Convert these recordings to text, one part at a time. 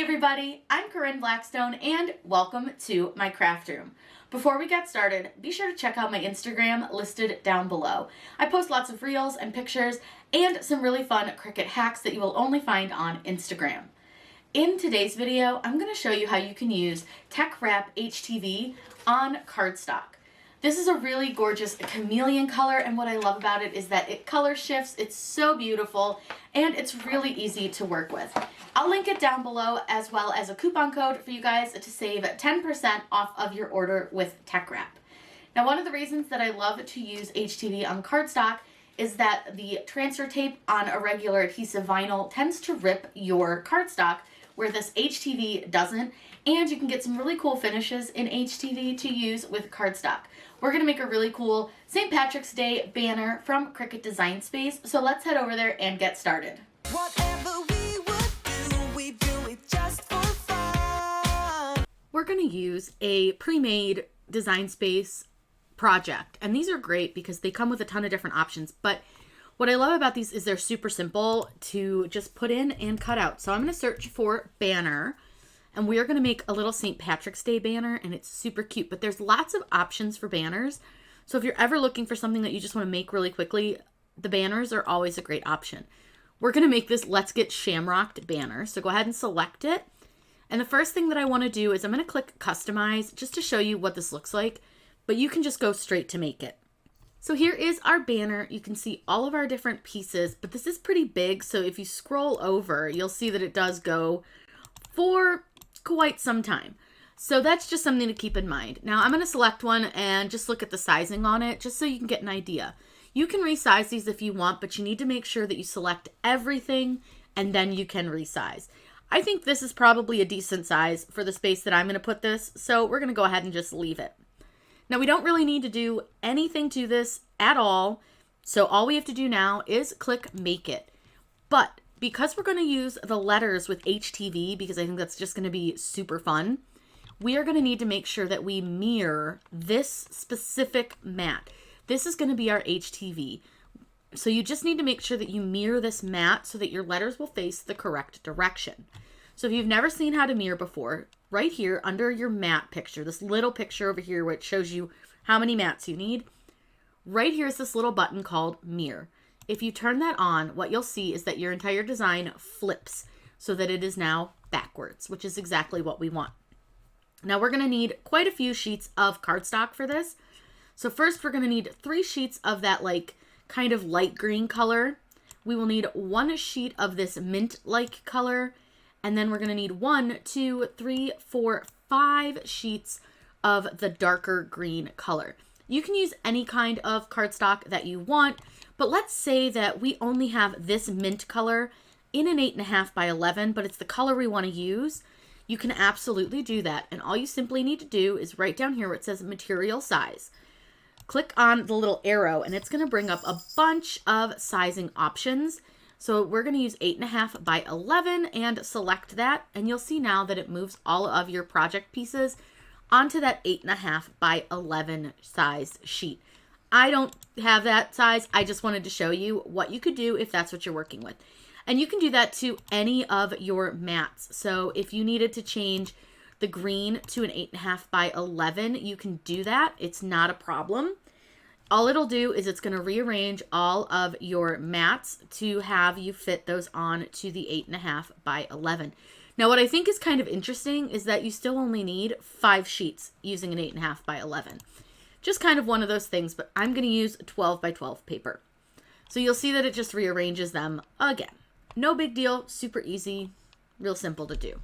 everybody, I'm Corinne Blackstone and welcome to my craft room. Before we get started, be sure to check out my Instagram listed down below. I post lots of reels and pictures and some really fun Cricut hacks that you will only find on Instagram. In today's video, I'm going to show you how you can use Teckwrap HTV on cardstock. This is a really gorgeous chameleon color, and what I love about it is that it color shifts. It's so beautiful and it's really easy to work with. I'll link it down below as well as a coupon code for you guys to save 10% off of your order with Teckwrap. Now, one of the reasons that I love to use HTV on cardstock is that the transfer tape on a regular adhesive vinyl tends to rip your cardstock, where this HTV doesn't, and you can get some really cool finishes in HTV to use with cardstock. We're gonna make a really cool St. Patrick's Day banner from Cricut Design Space, so let's head over there and get started. Whatever we do it just for fun. We're gonna use a pre-made Design Space project, and these are great because they come with a ton of different options, but what I love about these is they're super simple to just put in and cut out. So I'm going to search for banner, and we are going to make a little St. Patrick's Day banner, and it's super cute, but there's lots of options for banners. So if you're ever looking for something that you just want to make really quickly, the banners are always a great option. We're going to make this Let's Get Shamrocked banner. So go ahead and select it. And the first thing that I want to do is I'm going to click Customize just to show you what this looks like, but you can just go straight to make it. So here is our banner. You can see all of our different pieces, but this is pretty big. So if you scroll over, you'll see that it does go for quite some time. So that's just something to keep in mind. Now I'm going to select one and just look at the sizing on it, just so you can get an idea. You can resize these if you want, but you need to make sure that you select everything and then you can resize. I think this is probably a decent size for the space that I'm going to put this. So we're going to go ahead and just leave it. Now, we don't really need to do anything to this at all, so all we have to do now is click Make It. But because we're going to use the letters with HTV, because I think that's just going to be super fun, we are going to need to make sure that we mirror this specific mat. This is going to be our HTV. So you just need to make sure that you mirror this mat so that your letters will face the correct direction. So if you've never seen how to mirror before, right here under your mat picture, this little picture over here where it shows you how many mats you need, right here is this little button called Mirror. If you turn that on, what you'll see is that your entire design flips so that it is now backwards, which is exactly what we want. Now we're going to need quite a few sheets of cardstock for this. So first we're going to need 3 sheets of that kind of light green color. We will need 1 sheet of this mint-like color. And then we're going to need 1, 2, 3, 4, 5 sheets of the darker green color. You can use any kind of cardstock that you want, but let's say that we only have this mint color in an 8.5 by 11, but it's the color we want to use. You can absolutely do that. And all you simply need to do is right down here where it says material size. Click on the little arrow and it's going to bring up a bunch of sizing options. So we're going to use 8.5 by 11 and select that. And you'll see now that it moves all of your project pieces onto that 8.5 by 11 size sheet. I don't have that size. I just wanted to show you what you could do if that's what you're working with. And you can do that to any of your mats. So if you needed to change the green to an 8.5 by 11, you can do that. It's not a problem. All it'll do is it's going to rearrange all of your mats to have you fit those on to the 8.5 by 11. Now, what I think is kind of interesting is that you still only need 5 sheets using an 8.5 by 11. Just kind of one of those things, but I'm going to use 12 by 12 paper. So you'll see that it just rearranges them again. No big deal, super easy, real simple to do.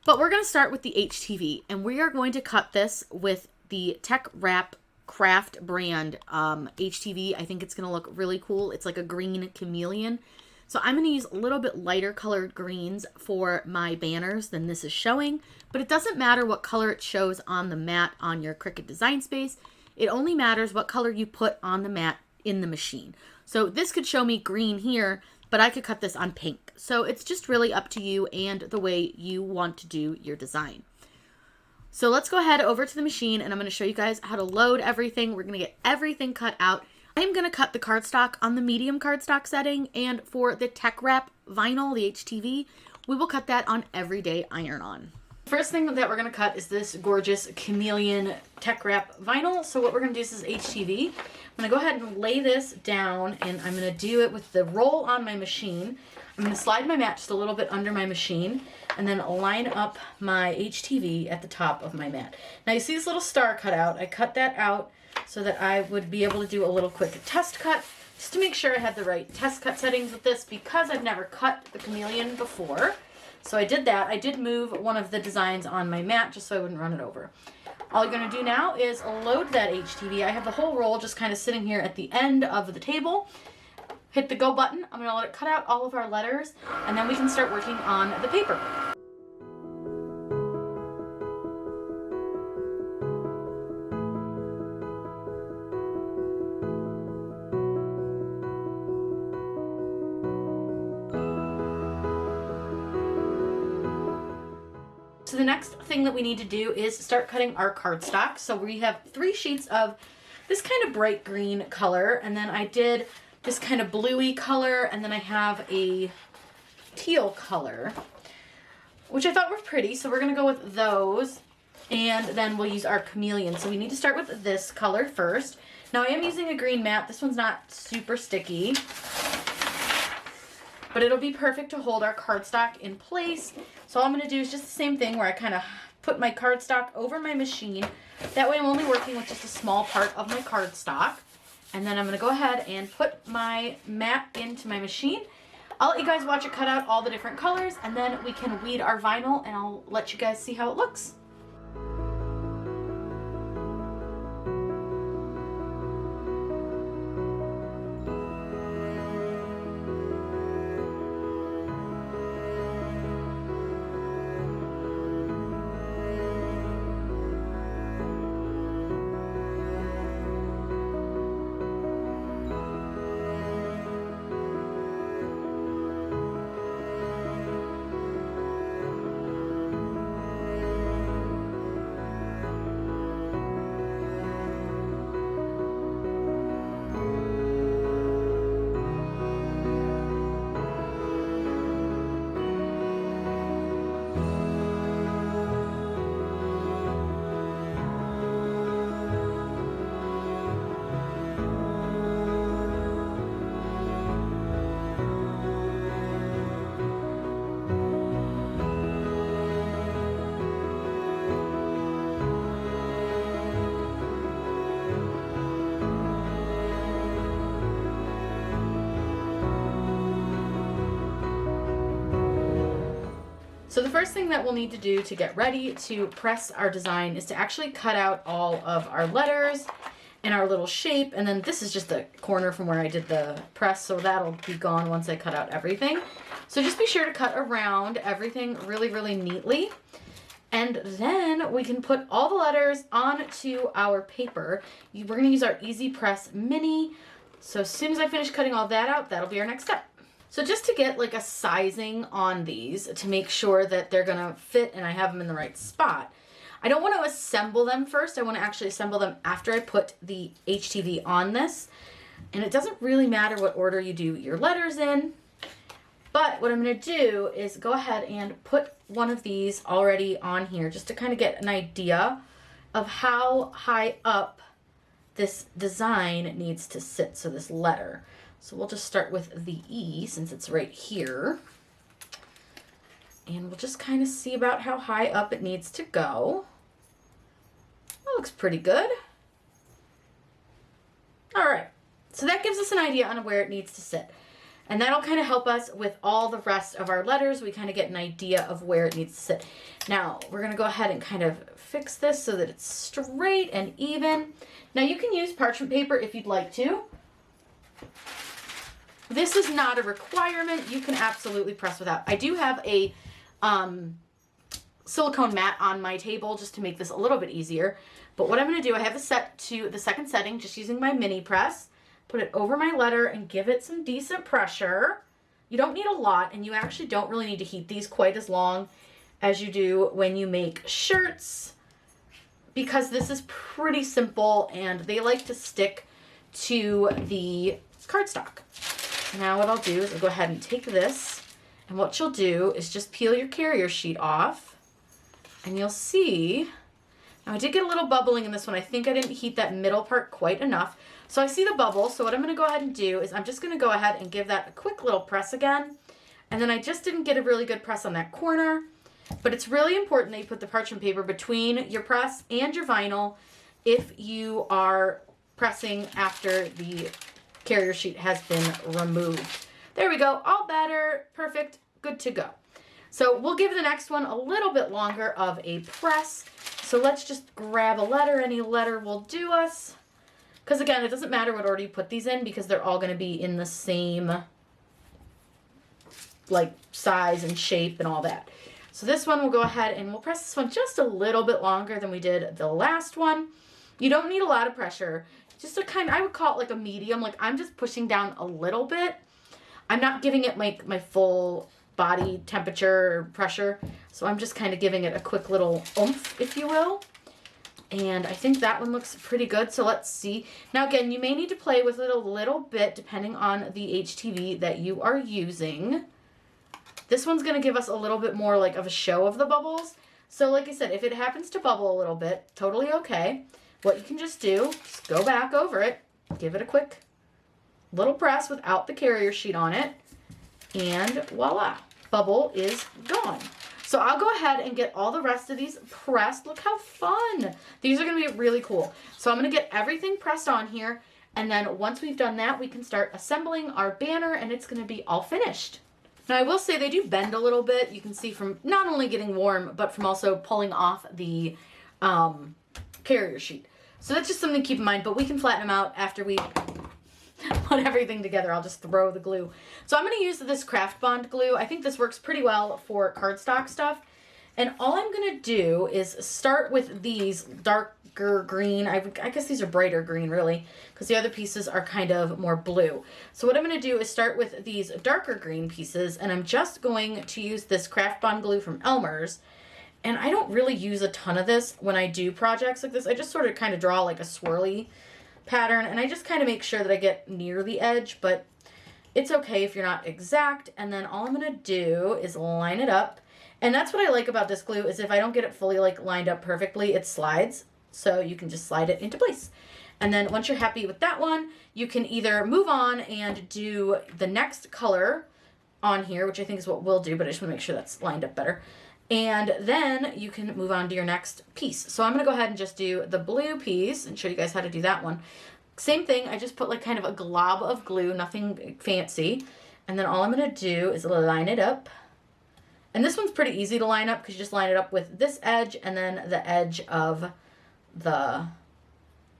But we're going to start with the HTV, and we are going to cut this with the Teckwrap Craft brand HTV. I think it's going to look really cool. It's like a green chameleon. So I'm going to use a little bit lighter colored greens for my banners than this is showing, but it doesn't matter what color it shows on the mat on your Cricut Design Space. It only matters what color you put on the mat in the machine. So this could show me green here, but I could cut this on pink. So it's just really up to you and the way you want to do your design. So let's go ahead over to the machine and I'm going to show you guys how to load everything. We're going to get everything cut out. I'm going to cut the cardstock on the medium cardstock setting, and for the Teckwrap vinyl, the HTV, we will cut that on everyday iron-on. First thing that we're going to cut is this gorgeous chameleon Teckwrap vinyl. So what we're going to do is this HTV. I'm going to go ahead and lay this down, and I'm going to do it with the roll on my machine. I'm going to slide my mat just a little bit under my machine and then line up my HTV at the top of my mat. Now you see this little star cut out. I cut that out so that I would be able to do a little quick test cut just to make sure I had the right test cut settings with this because I've never cut the chameleon before. So I did that. I did move one of the designs on my mat just so I wouldn't run it over. All you're going to do now is load that HTV. I have the whole roll just kind of sitting here at the end of the table. Hit the go button. I'm going to let it cut out all of our letters, and then we can start working on the paper. So the next thing that we need to do is start cutting our cardstock. So we have 3 sheets of this kind of bright green color, and then I did this kind of bluey color, and then I have a teal color, which I thought were pretty. So we're gonna go with those, and then we'll use our chameleon. So we need to start with this color first. Now I am using a green mat. This one's not super sticky, but it'll be perfect to hold our cardstock in place. So all I'm going to do is just the same thing where I kind of put my cardstock over my machine. That way I'm only working with just a small part of my cardstock. And then I'm going to go ahead and put my mat into my machine. I'll let you guys watch it cut out all the different colors, and then we can weed our vinyl and I'll let you guys see how it looks. So the first thing that we'll need to do to get ready to press our design is to actually cut out all of our letters and our little shape. And then this is just the corner from where I did the press, so that'll be gone once I cut out everything. So just be sure to cut around everything really, really neatly. And then we can put all the letters onto our paper. We're going to use our Easy Press Mini. So as soon as I finish cutting all that out, that'll be our next step. So just to get like a sizing on these to make sure that they're gonna fit and I have them in the right spot, I don't want to assemble them first. I want to actually assemble them after I put the HTV on this. And it doesn't really matter what order you do your letters in, but what I'm gonna do is go ahead and put one of these already on here just to kind of get an idea of how high up this design needs to sit, so this letter. So we'll just start with the E since it's right here. And we'll just kind of see about how high up it needs to go. That looks pretty good. All right, so that gives us an idea on where it needs to sit. And that'll kind of help us with all the rest of our letters. We kind of get an idea of where it needs to sit. Now, we're gonna go ahead and kind of fix this so that it's straight and even. Now you can use parchment paper if you'd like to. This is not a requirement. You can absolutely press without. I do have a silicone mat on my table just to make this a little bit easier. But what I'm going to do, I have it set to the second setting, just using my mini press. Put it over my letter and give it some decent pressure. You don't need a lot, and you actually don't really need to heat these quite as long as you do when you make shirts, because this is pretty simple and they like to stick to the cardstock. Now what I'll do is I'll go ahead and take this And what you'll do is just peel your carrier sheet off, and you'll see, now I did get a little bubbling in this one. I think I didn't heat that middle part quite enough. So I see the bubble, so what I'm gonna go ahead and do is I'm just gonna go ahead and give that a quick little press again. And then I just didn't get a really good press on that corner, but it's really important that you put the parchment paper between your press and your vinyl if you are pressing after the carrier sheet has been removed. There we go, all better, perfect, good to go. So we'll give the next one a little bit longer of a press. So let's just grab a letter, any letter will do us. Because again, it doesn't matter what order you put these in because they're all gonna be in the same like size and shape and all that. So this one we'll go ahead and we'll press this one just a little bit longer than we did the last one. You don't need a lot of pressure. Just a kind, I would call it like a medium, like I'm just pushing down a little bit. I'm not giving it like my full body temperature or pressure. So I'm just kind of giving it a quick little oomph, if you will. And I think that one looks pretty good. So let's see. Now again, you may need to play with it a little bit depending on the HTV that you are using. This one's going to give us a little bit more like of a show of the bubbles. So like I said, if it happens to bubble a little bit, totally okay. What you can just do, just go back over it, give it a quick little press without the carrier sheet on it, and voila, bubble is gone. So I'll go ahead and get all the rest of these pressed. Look how fun. These are going to be really cool. So I'm going to get everything pressed on here, and then once we've done that, we can start assembling our banner, and it's going to be all finished. Now I will say they do bend a little bit. You can see from not only getting warm, but from also pulling off the carrier sheet. So that's just something to keep in mind, but we can flatten them out after we put everything together. I'll just throw the glue. So I'm going to use this Craft Bond glue. I think this works pretty well for cardstock stuff. And all I'm going to do is start with these darker green. I guess these are brighter green really, because the other pieces are kind of more blue. So what I'm going to do is start with these darker green pieces, and I'm just going to use this Craft Bond glue from Elmer's. And I don't really use a ton of this when I do projects like this. I just sort of kind of draw like a swirly pattern, and I just kind of make sure that I get near the edge, but it's okay if you're not exact. And then all I'm going to do is line it up. And that's what I like about this glue, is if I don't get it fully like lined up perfectly, it slides. So you can just slide it into place. And then once you're happy with that one, you can either move on and do the next color on here, which I think is what we'll do, but I just want to make sure that's lined up better. And then you can move on to your next piece. So I'm going to go ahead and just do the blue piece and show you guys how to do that one. Same thing, I just put like kind of a glob of glue, nothing fancy. And then all I'm going to do is line it up. And this one's pretty easy to line up because you just line it up with this edge and then the edge of the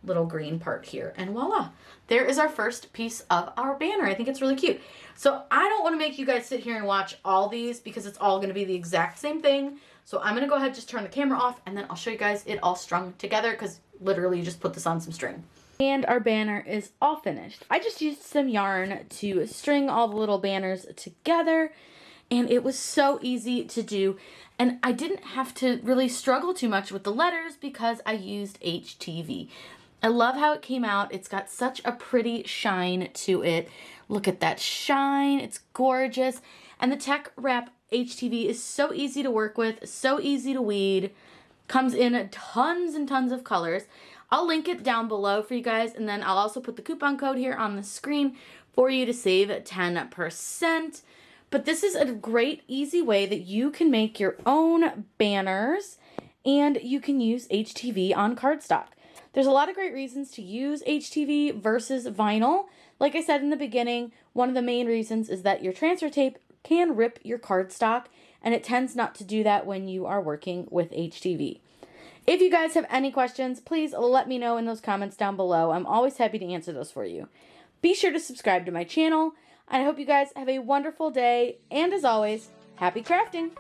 little green part here. And voila, there is our first piece of our banner. I think it's really cute. So I don't want to make you guys sit here and watch all these because it's all going to be the exact same thing. So I'm going to go ahead and just turn the camera off, and then I'll show you guys it all strung together because literally you just put this on some string. And our banner is all finished. I just used some yarn to string all the little banners together, and it was so easy to do. And I didn't have to really struggle too much with the letters because I used HTV. I love how it came out. It's got such a pretty shine to it. Look at that shine. It's gorgeous. And the Teckwrap HTV is so easy to work with, so easy to weed. Comes in tons and tons of colors. I'll link it down below for you guys, and then I'll also put the coupon code here on the screen for you to save 10%. But this is a great, easy way that you can make your own banners, and you can use HTV on cardstock. There's a lot of great reasons to use HTV versus vinyl. Like I said in the beginning, one of the main reasons is that your transfer tape can rip your cardstock, and it tends not to do that when you are working with HTV. If you guys have any questions, please let me know in those comments down below. I'm always happy to answer those for you. Be sure to subscribe to my channel. I hope you guys have a wonderful day, and as always, happy crafting!